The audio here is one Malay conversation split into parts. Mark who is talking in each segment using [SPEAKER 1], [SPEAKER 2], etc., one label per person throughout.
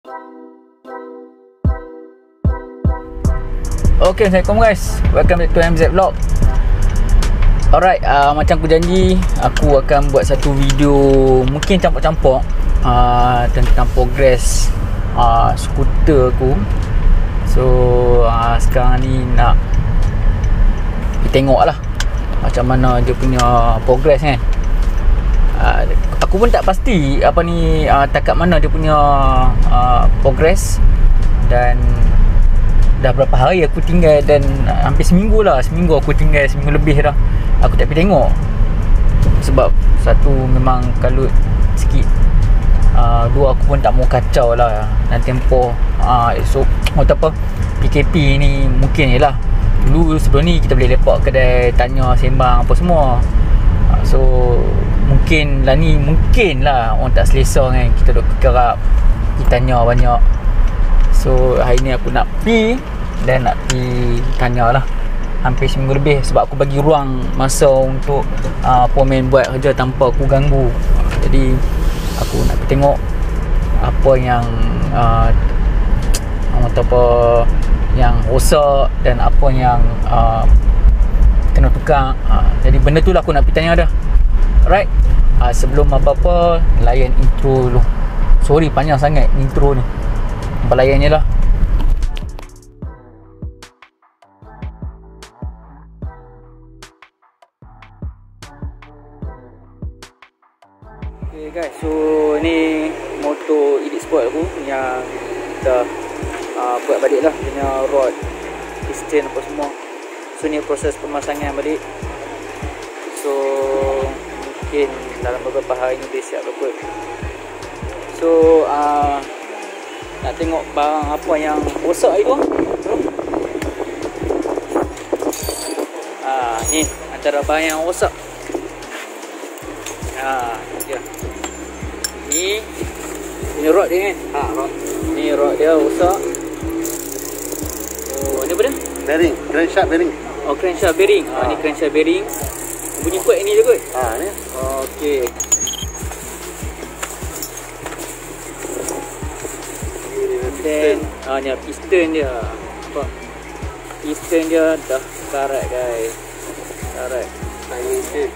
[SPEAKER 1] Okay, Assalamualaikum guys. Welcome back to MZ Vlog. Alright, macam aku janji, aku akan buat satu video mungkin campur-campur tentang progress skuter aku. So sekarang ni nak kita tengok lah macam mana dia punya progress kan. Aku pun tak pasti apa ni takat mana dia punya progress, dan dah berapa hari aku tinggal, dan hampir seminggu aku tinggal, seminggu lebih dah aku tak pergi tengok. Sebab satu memang kalut sikit, dua aku pun tak mau kacau lah dan tempoh esok apa PKP ni. Mungkin je lah dulu sebelum ni kita boleh lepak kedai, tanya sembang apa semua. So mungkin lah ni, mungkin lah orang tak selesa kan, kita duk kerap, kita tanya banyak. So hari ni aku nak pergi dan nak pergi tanya lah hampir seminggu lebih, sebab aku bagi ruang masa untuk Pomen buat kerja tanpa aku ganggu. Jadi aku nak pergi tengok apa yang apa yang rosak dan apa yang kena tukar. Jadi benda tu lah aku nak pergi tanya dah. Alright, sebelum apa-apa layan intro dulu. Sorry panjang sangat intro ni, apa layannya lah. Okay guys, so ni motor Elite Sport aku yang kita buat balik lah, punya rod, piston apa semua. So ni proses pemasangan balik. So mungkin dalam beberapa hari ni dia siap kot. So nak tengok barang apa yang rosak itu. Ni antara barang yang rosak. Dia. Ni rod dia kan? Rod. Ni rod dia rosak. Oh, ni apa dia?
[SPEAKER 2] Bearing, crankshaft bearing.
[SPEAKER 1] Oh, crankshaft bearing. Ni crankshaft bearing. Bunyi kuat ni je kot.
[SPEAKER 2] Ni.
[SPEAKER 1] Okey. Then ni piston dia. Nampak? Piston dia dah karat guys. Karat.
[SPEAKER 2] Timing chain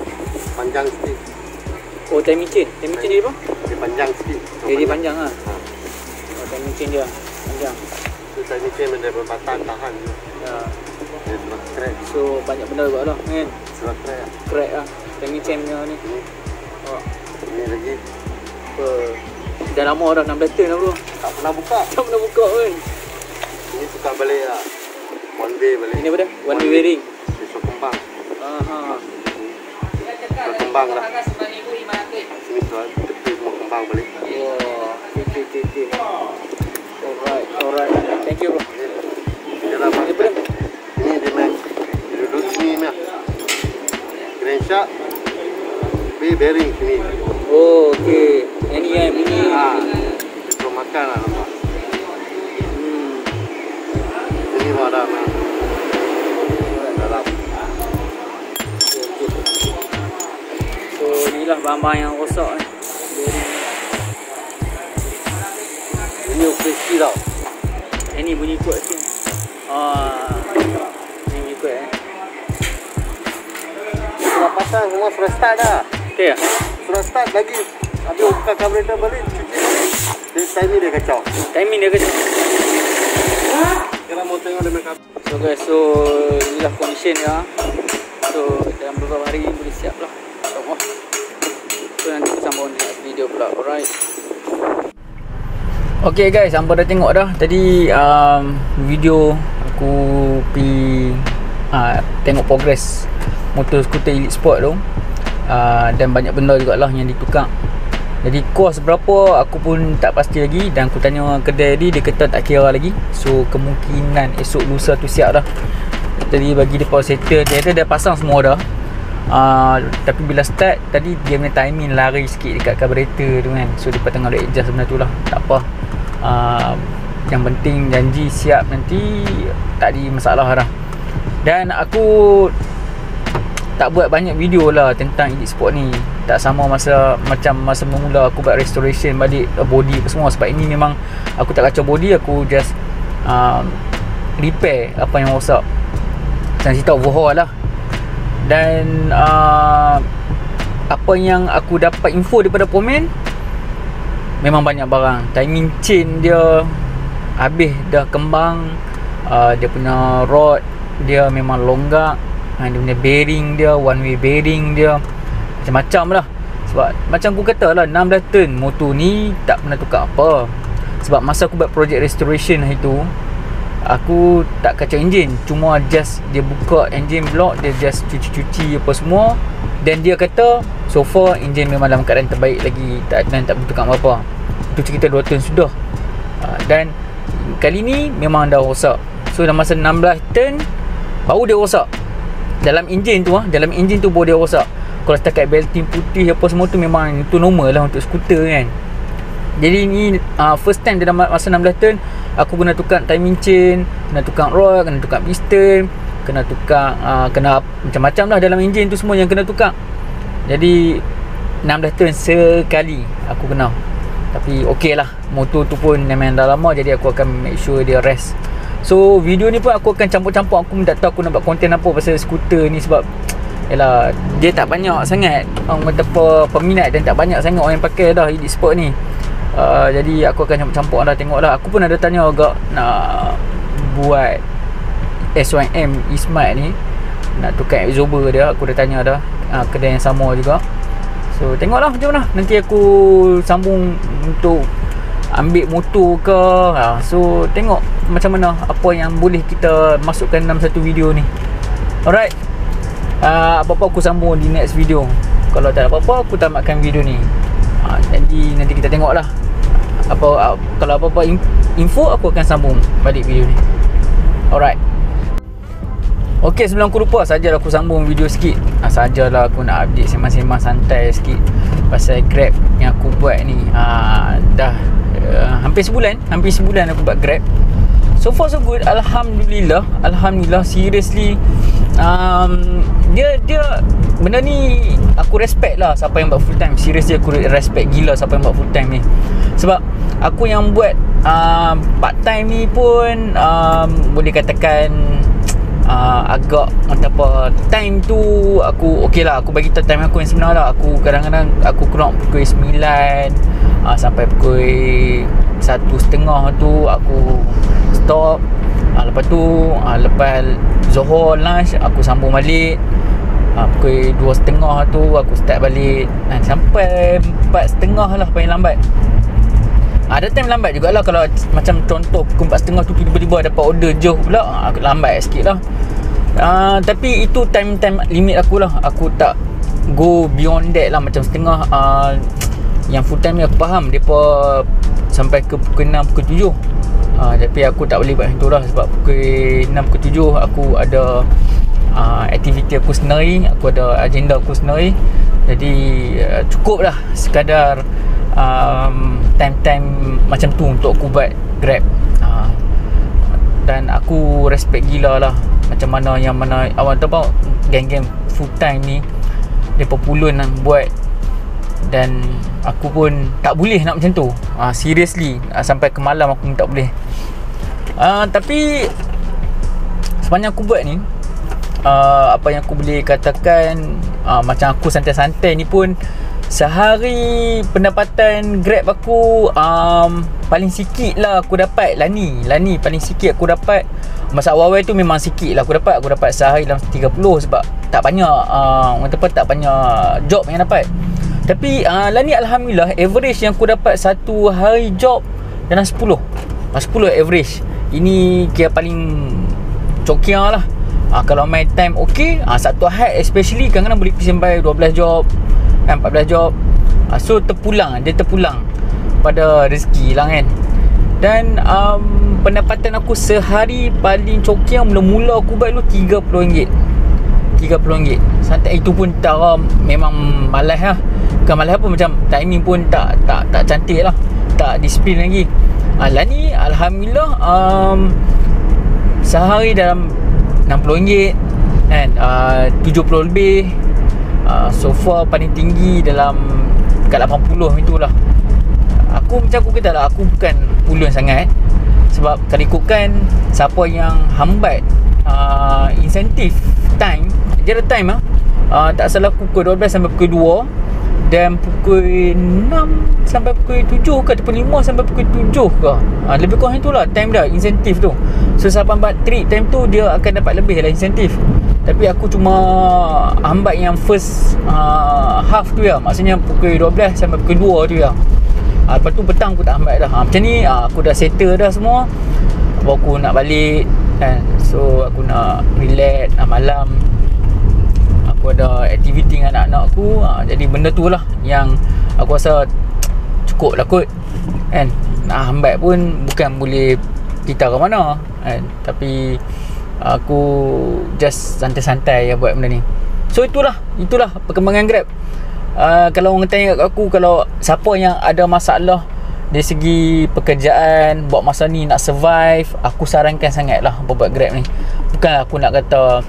[SPEAKER 2] panjang sikit.
[SPEAKER 1] Oh, timing chain. Timing chain dia apa?
[SPEAKER 2] Dia panjang sikit.
[SPEAKER 1] Dia panjang lah. Oh, timing chain dia panjang.
[SPEAKER 2] So timing chain benda berbatan tahan.
[SPEAKER 1] Ya.
[SPEAKER 2] Dia sudah crack.
[SPEAKER 1] So banyak benda juga lah kan.
[SPEAKER 2] Sudah crack.
[SPEAKER 1] Crack lah timing chain dia ni.
[SPEAKER 2] Ini lagi.
[SPEAKER 1] Apa? Dah lama dah, 16 tahun dah bro.
[SPEAKER 2] Tak pernah buka.
[SPEAKER 1] Tak pernah buka kan.
[SPEAKER 2] Ini tukar balik lah. One way balik.
[SPEAKER 1] Ini apa dah? One way bearing.
[SPEAKER 2] Besok kembang.
[SPEAKER 1] Sudah
[SPEAKER 2] kembang dah. Sini sudah tepi semua kembang balik.
[SPEAKER 1] Wah, okay. Alright. Thank you bro.
[SPEAKER 2] Dia lah apa?
[SPEAKER 1] Apa dah?
[SPEAKER 2] Ini dia main. Dia duduk sini ni. Crankshaft. Bearing sini.
[SPEAKER 1] Oh, okey. Yang ni kan bunyi.
[SPEAKER 2] Dia suruh makan lah nampak. Ini bawa dah. Dalam.
[SPEAKER 1] So inilah barang-barang yang rosak ni.
[SPEAKER 2] Ini operasi tau.
[SPEAKER 1] Ini bunyi kuat sikit. Ini bunyi kuat
[SPEAKER 2] Sudah pasang semua, sudah start dah.
[SPEAKER 1] Okey lah.
[SPEAKER 2] Sudah start lagi. Habis buka carburetor balik, cuci balik. Dia timing dia kacau.
[SPEAKER 1] Timing dia kecil.
[SPEAKER 2] Kita mau tengok dia make up.
[SPEAKER 1] So guys, so inilah condition dia. So dalam beberapa hari boleh siap lah. So nanti aku sambung dengan video pula. Alright. Okay guys, hampa dah tengok dah tadi video aku pergi tengok progress motor skuter Elite Sport tu. Dan banyak benda jugalah yang ditukar. Jadi kos berapa aku pun tak pasti lagi, dan aku tanya kedai dia kata tak kira lagi. So kemungkinan esok lusa tu siap dah. Jadi bagi depa settle, dia kata dia pasang semua dah. Tapi bila start tadi dia punya timing lari sikit dekat carburetor tu kan. So depa tengah nak adjust benda tu lah. Tak apa. Yang penting janji siap nanti, tak ada masalah dah. Dan aku tak buat banyak video lah tentang Elite Sport ni. tak sama macam masa mula aku buat restoration balik body apa semua. Sebab ini memang aku tak kacau body, aku just repair apa yang rosak, macam cerita overhaul lah. Dan apa yang aku dapat info daripada Pomen, memang banyak barang. Timing chain dia habis dah kembang, dia punya rod dia memang longgak, dia punya bearing dia, one way bearing dia, macam-macam lah. Sebab macam aku kata lah, 16 turn motor ni tak pernah tukar apa. Sebab masa aku buat project restoration itu, aku tak kacau enjin, cuma just dia buka engine block, dia just cuci-cuci apa semua. Dan dia kata so far enjin memang dalam keadaan terbaik lagi, tak perlu tukar apa-apa. Itu cerita 2 turn sudah. Dan kali ni memang dah rosak. So dalam masa 16 turn baru dia rosak. Dalam enjin tu baru dia rosak. Kalau setakat belting putih apa semua tu memang itu normal lah untuk skuter kan. Jadi ni first time dalam masa 16 turn aku kena tukar timing chain, kena tukar rod, kena tukar piston, kena tukar kena macam-macam lah dalam enjin tu semua yang kena tukar. Jadi 16 turn sekali aku kena. Tapi okey lah, motor tu pun memang dah lama, jadi aku akan make sure dia rest. So video ni pun aku akan campur-campur. Aku tak tahu aku nak buat konten apa pasal skuter ni, sebab yalah, dia tak banyak sangat orang kata peminat, dan tak banyak sangat orang yang pakai dah Elite Sport ni. Jadi aku akan campur-campur lah, tengok lah. Aku pun ada tanya agak nak buat SYM E-Smart ni, nak tukar absorber dia. Aku dah tanya dah kedai yang sama juga. So tengoklah macam mana, nanti aku sambung untuk ambil motor ke. So tengok macam mana apa yang boleh kita masukkan dalam satu video ni. Alright, apa-apa aku sambung di next video. Kalau tak ada apa-apa, aku tamatkan video ni. Jadi nanti kita tengok lah kalau apa-apa info, aku akan sambung balik video ni. Alright. Ok, sebelum aku lupa, sajalah aku sambung video sikit. Sajalah aku nak update sembang-sembang santai sikit pasal Grab yang aku buat ni. Dah hampir sebulan aku buat Grab. So far so good, Alhamdulillah. Seriously, dia benda ni aku respect lah siapa yang buat full time. Seriously aku respect gila siapa yang buat full time ni. Sebab aku yang buat part time ni pun boleh katakan agak apa, time tu aku okey lah, aku bagi time aku yang sebenar lah. Aku kadang-kadang aku keluar pukul 9 sampai pukul 1.30 tu aku stop. Lepas tu lepas Zohor lunch aku sambung balik. Pukul 2.30 tu aku start balik, sampai 4.30 lah paling lambat. Ada time lambat jugalah. Kalau macam contoh pukul 4.30 tu tiba-tiba dapat order jauh pula, aku lambat sikit lah. Tapi itu time limit aku lah. Aku tak go beyond that lah. Macam setengah yang full time ni aku faham mereka sampai ke pukul 6, pukul 7. Tapi aku tak boleh buat macam tu lah. Sebab pukul 6, pukul 7 aku ada aktiviti aku sendiri, aku ada agenda aku sendiri. Jadi cukup lah sekadar time macam tu untuk aku buat Grab. Dan aku respect gila lah macam mana awak tahu apa, geng-geng full time ni mereka pulun nak buat. Dan aku pun tak boleh nak macam tu. Seriously, sampai ke malam aku pun tak boleh. Tapi sepanjang aku buat ni, apa yang aku boleh katakan, macam aku santai-santai ni pun, sehari pendapatan Grab aku paling sikit lah aku dapat Lani paling sikit aku dapat. Masa awal-awal tu memang sikit lah aku dapat sehari dalam 30. Sebab tak banyak tak banyak job yang dapat. Tapi Lani Alhamdulillah, average yang aku dapat satu hari job dalam 10 average. Ini kira paling cokiah lah. Kalau main time okey, satu Ahad especially kadang-kadang boleh pergi sampai 12 job, 14 job. So dia terpulang pada rezeki lah kan. Dan pendapatan aku sehari paling cokiah mula-mula aku buat dulu RM30. Santai. Itu pun cara memang malas lah. Bukan malas apa, macam timing pun tak cantik lah, tak disiplin lagi. Lani Alhamdulillah sehari dalam RM60 kan, 70 lebih. So far paling tinggi dalam dekat 80 itulah. Aku macam aku kata lah, aku bukan ulun sangat. Sebab kalau ikutkan siapa yang hambat insentif time, dia ada time tak salah pukul 12 sampai pukul 2 dan pukul 6 sampai pukul 7 ke ataupun 5 sampai pukul 7 ke. Lebih kurang itulah time dah insentif tu. So siapa hambat trip time tu dia akan dapat lebih lah insentif. Tapi aku cuma hambat yang first half tu ya. Maksudnya pukul 12 sampai pukul 2 tu ya. Lepas tu petang aku tak hambat dah. Macam ni aku dah settle dah semua. Baru aku nak balik kan. So aku nak relax malam. Aku ada aktiviti dengan anak-anak aku. Jadi benda tu lah yang aku rasa cukup lah kot kan. Nak hambat pun bukan boleh kita ke mana kan. Tapi aku just santai-santai buat benda ni. So itulah perkembangan Grab. Kalau orang tanya kat aku, kalau siapa yang ada masalah dari segi pekerjaan, buat masa ni nak survive, aku sarankan sangat lah buat Grab ni. Bukan aku nak kata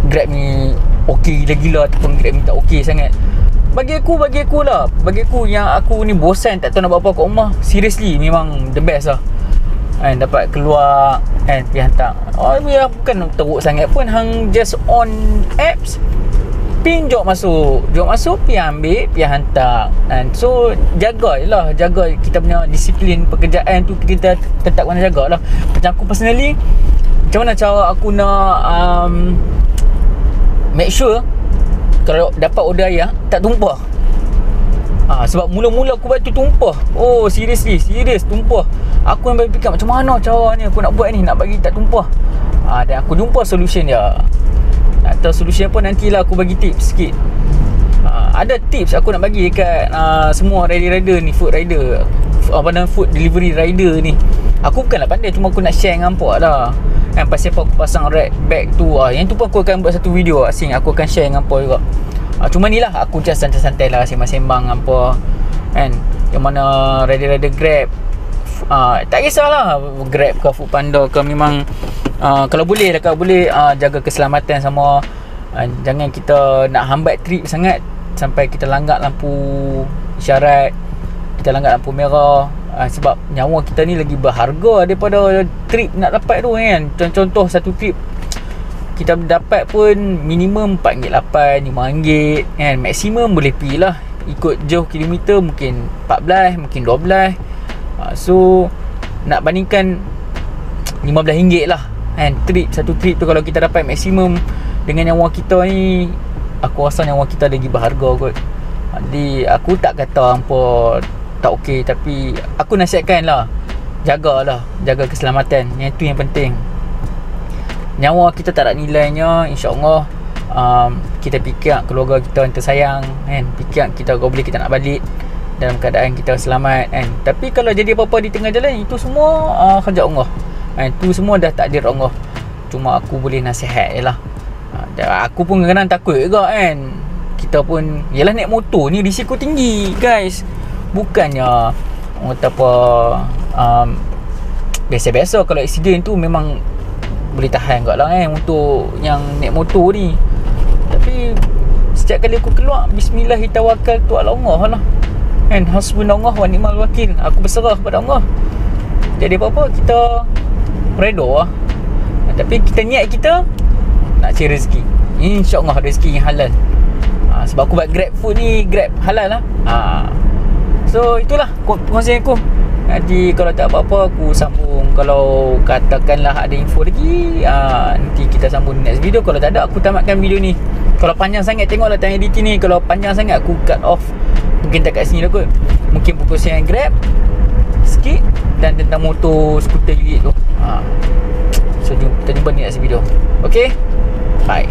[SPEAKER 1] Grab ni okey gila-gila ataupun Grab ni tak okey sangat. Bagi aku lah, bagi aku yang aku ni bosan tak tahu nak buat apa kat rumah, seriously memang the best lah kan. Dapat keluar kan, pergi hantar. Ya, bukan teruk sangat pun, hang just on apps, pin jog masuk, pergi ambil, pergi hantar kan. So jaga kita punya disiplin pekerjaan tu, kita tetap kena jagalah. Macam aku personally, macam mana cara aku nak make sure kalau dapat order ayah tak tumpah. Sebab mula-mula aku buat tu tumpah. Oh serius tumpah. Aku yang berfikir macam mana cara ni aku nak buat ni, nak bagi tak tumpah. Dan aku jumpa solution dia. Atau solution apa nantilah aku bagi tips sikit. Ada tips aku nak bagi dekat semua rider ni, food rider, food delivery rider ni. Aku bukanlah pandai, cuma aku nak share dengan hampa lah kan. Pasal apa aku pasang red bag tu, yang tu pun aku akan buat satu video asing, aku akan share dengan hampa juga. Cuma ni lah, aku just santai-santai lah, sembang-sembang hampa kan. Yang mana rider-rider Grab, tak kisahlah Grab ke Foodpanda ke, memang kalau boleh jaga keselamatan sama. Jangan kita nak hambat trip sangat sampai kita langgar lampu isyarat, kita langgar lampu merah. Sebab nyawa kita ni lagi berharga daripada trip nak dapat tu kan. Contoh satu trip kita dapat pun minimum RM4.8, RM5 kan. Maksimum boleh pergi lah, ikut jauh kilometer mungkin 14, mungkin 12. So nak bandingkan RM15 lah kan. Satu trip tu kalau kita dapat maksimum dengan nyawa kita ni, aku rasa nyawa kita lagi berharga kot. Jadi aku tak kata hampa tak okey, tapi aku nasihatkan lah, jaga keselamatan. Yang tu yang penting. Nyawa kita tak ada nilainya, insya-Allah. Kita fikir keluarga kita yang tersayang kan, fikir kita kalau boleh kita nak balik dalam keadaan kita selamat kan. Tapi kalau jadi apa-apa di tengah jalan, itu semua kerja Allah kan. Itu semua dah takdir Allah. Cuma aku boleh nasihat je lah. Aku pun kadang-kadang takut juga kan. Kita pun, yalah naik motor ni risiko tinggi guys. Bukannya orang kata apa, biasa-biasa. Kalau accident tu memang boleh tahan kot lah kan, untuk yang naik motor ni. Tapi setiap kali aku keluar, Bismillahirrahmanirrahim, Allah lah kan. Hasbunallah wa ni'mal wakil. Aku berserah kepada Allah. Jadi apa-apa kita redha lah. Tapi kita niat kita nak cari rezeki, InsyaAllah rezeki yang halal. Sebab aku buat Grab food ni, Grab halal lah. So itulah kongsian aku. Nanti kalau tak apa-apa aku sambung. Kalau katakanlah ada info lagi, nanti kita sambung next video. Kalau tak ada, aku tamatkan video ni. Kalau panjang sangat, tengoklah time editing ni. Kalau panjang sangat, aku cut off. Mungkin tak kat sini lah kot. Mungkin kongsian Grab sikit, dan tentang motor skuter gigit tu. So kita jumpa ni next video. Okay, bye.